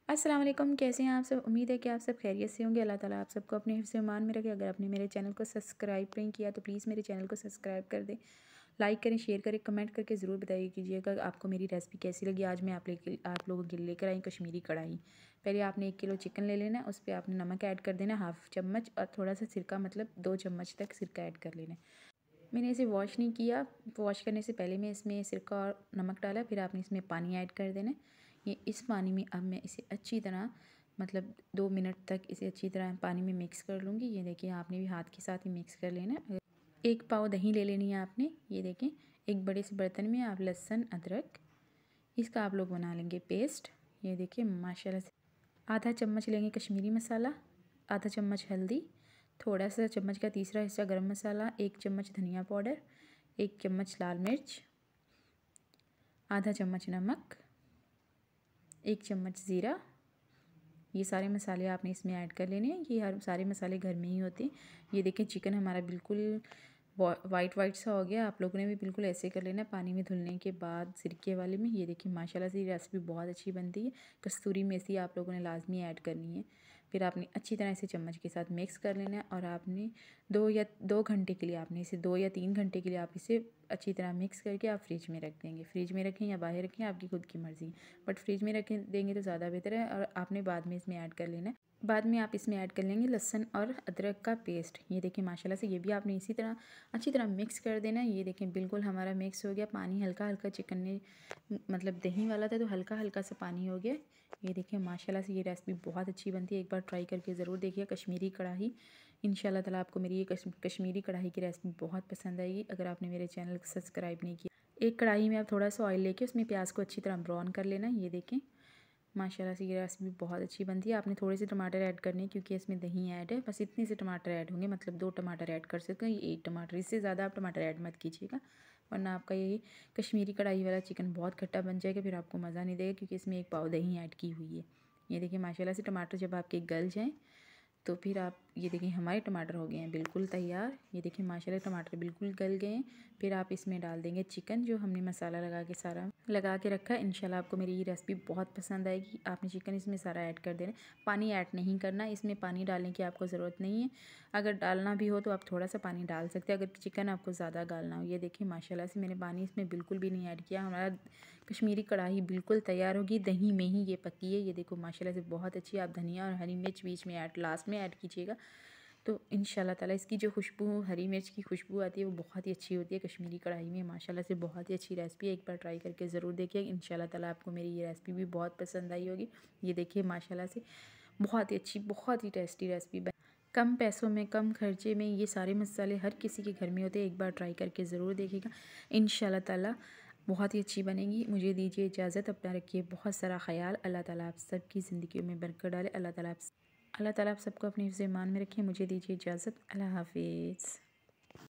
अस्सलाम वालेकुम, कैसे हैं आप सब। उम्मीद है कि आप सब खैरियत से होंगे। अल्लाह ताला आप सबको अपने हिफ्ज़ ईमान में रखे। अगर आपने मेरे चैनल को सब्सक्राइब नहीं किया तो प्लीज़ मेरे चैनल को सब्सक्राइब कर दें, लाइक करें, शेयर करें, कमेंट करके ज़रूर बताइए कीजिएगा आपको मेरी रेसिपी कैसी लगी। आज मैं आप लोगों के लिए लेकर आई कश्मीरी कढ़ाई। पहले आपने 1 किलो चिकन ले लेना है, उस पर आपने नमक ऐड कर देना हाफ़ चम्मच और थोड़ा सा सिरका, मतलब 2 चम्मच तक सिरका ऐड कर लेना है। मैंने इसे वॉश नहीं किया, वॉश करने से पहले मैं इसमें सिरका और नमक डाला, फिर आपने इसमें पानी ऐड कर देना है। ये इस पानी में अब मैं इसे अच्छी तरह, मतलब 2 मिनट तक इसे अच्छी तरह पानी में मिक्स कर लूँगी। ये देखिए, आपने भी हाथ के साथ ही मिक्स कर लेना है। 1 पाव दही ले लेनी है आपने। ये देखें, एक बड़े से बर्तन में आप लहसुन अदरक इसका आप लोग बना लेंगे पेस्ट। ये देखिए माशाल्लाह से। आधा चम्मच लेंगे कश्मीरी मसाला, आधा चम्मच हल्दी, थोड़ा सा चम्मच का तीसरा हिस्सा गरम मसाला, 1 चम्मच धनिया पाउडर, 1 चम्मच लाल मिर्च, आधा चम्मच नमक, 1 चम्मच ज़ीरा। ये सारे मसाले आपने इसमें ऐड कर लेने हैं। ये हर सारे मसाले घर में ही होते हैं। ये देखें, चिकन हमारा बिल्कुल वाइट वाइट सा हो गया। आप लोगों ने भी बिल्कुल ऐसे कर लेना पानी में धुलने के बाद सिरके वाले में। ये देखिए माशाल्लाह से ये रेसिपी बहुत अच्छी बनती है। कस्तूरी मेथी आप लोगों ने लाजमी ऐड करनी है। फिर आपने अच्छी तरह से चम्मच के साथ मिक्स कर लेना है और आपने 2 घंटे के लिए, आपने इसे 2 या 3 घंटे के लिए आप इसे अच्छी तरह मिक्स करके आप फ्रिज में रख देंगे। फ्रिज में रखें या बाहर रखें, आपकी खुद की मर्ज़ी, बट फ्रिज में रखें देंगे तो ज़्यादा बेहतर है। और आपने बाद में इसमें ऐड कर लेना है, बाद में आप इसमें ऐड कर लेंगे लहसुन और अदरक का पेस्ट। ये देखिए माशाल्लाह से ये भी आपने इसी तरह अच्छी तरह मिक्स कर देना है। ये देखें बिल्कुल हमारा मिक्स हो गया। पानी हल्का हल्का चिकन में, मतलब दही वाला था तो हल्का हल्का सा पानी हो गया। ये देखिए माशाल्लाह से ये रेसिपी बहुत अच्छी बनती है। एक बार ट्राई करके ज़रूर देखिए कश्मीरी कढ़ाई। इंशाल्लाह ताला आपको मेरी ये कश्मीरी कढ़ाई की रेसिपी बहुत पसंद आएगी। अगर आपने मेरे चैनल को सब्सक्राइब नहीं किया, एक कढ़ाई में आप थोड़ा सा ऑयल लेके उसमें प्याज को अच्छी तरह ब्राउन कर लेना। ये देखें माशाल्लाह से ये रेसिपी बहुत अच्छी बनती है। आपने थोड़े से टमाटर ऐड करने हैं क्योंकि इसमें दही ऐड है। बस इतने से टमाटर ऐड होंगे, मतलब 2 टमाटर ऐड कर सकते हैं, 1 टमाटर, इससे ज़्यादा आप टमाटर ऐड मत कीजिएगा, वरना आपका ये कश्मीरी कढ़ाई वाला चिकन बहुत खट्टा बन जाएगा, फिर आपको मज़ा नहीं देगा क्योंकि इसमें 1 पाव दही ऐड की हुई है। ये देखिए माशाल्लाह से टमाटर जब आपके गल जाएँ तो फिर आप, ये देखिए हमारे टमाटर हो गए हैं बिल्कुल तैयार। ये देखिए माशाल्लाह टमाटर बिल्कुल गल गए हैं। फिर आप इसमें डाल देंगे चिकन जो हमने मसाला लगा के सारा लगा के रखा है। इंशाल्लाह आपको मेरी ये रेसिपी बहुत पसंद आएगी। आपने चिकन इसमें सारा ऐड कर देना, पानी ऐड नहीं करना। इसमें पानी डालने की आपको ज़रूरत नहीं है। अगर डालना भी हो तो आप थोड़ा सा पानी डाल सकते हैं अगर चिकन आपको ज़्यादा गालना हो। ये देखिए माशाल्लाह से मैंने पानी इसमें बिल्कुल भी नहीं ऐड किया। हमारा कश्मीरी कढ़ाई बिल्कुल तैयार होगी, दही में ही ये पकी है। ये देखो माशाल्लाह से बहुत अच्छी। आप धनिया और हरी मिर्च बीच में ऐड, लास्ट में ऐड कीजिएगा तो इंशाल्लाह ताला इसकी जो खुशबू, हरी मिर्च की खुशबू आती है वो बहुत ही अच्छी होती है कश्मीरी कढ़ाई में। माशाल्लाह से बहुत ही अच्छी रेसिपी है। एक बार ट्राई करके ज़रूर देखिए। इंशाल्लाह ताला आपको मेरी ये रेसिपी भी बहुत पसंद आई होगी। ये देखिए माशाल्लाह से बहुत ही अच्छी, बहुत ही टेस्टी रेसिपी। कम पैसों में, कम खर्चे में ये सारे मसाले हर किसी के घर में होते हैं। एक बार ट्राई करके ज़रूर देखिएगा। इंशाल्लाह ताला बहुत ही अच्छी बनेगी। मुझे दीजिए इजाज़त। अपना रखिए बहुत सारा ख्याल। अल्लाह ताला आप सबकी ज़िंदगी में बरकत डाले। अल्लाह ताला आप सबको अपने हिफ्ज़-ए-ईमान में रखें। मुझे दीजिए इजाज़त। अल्लाह हाफ़िज़।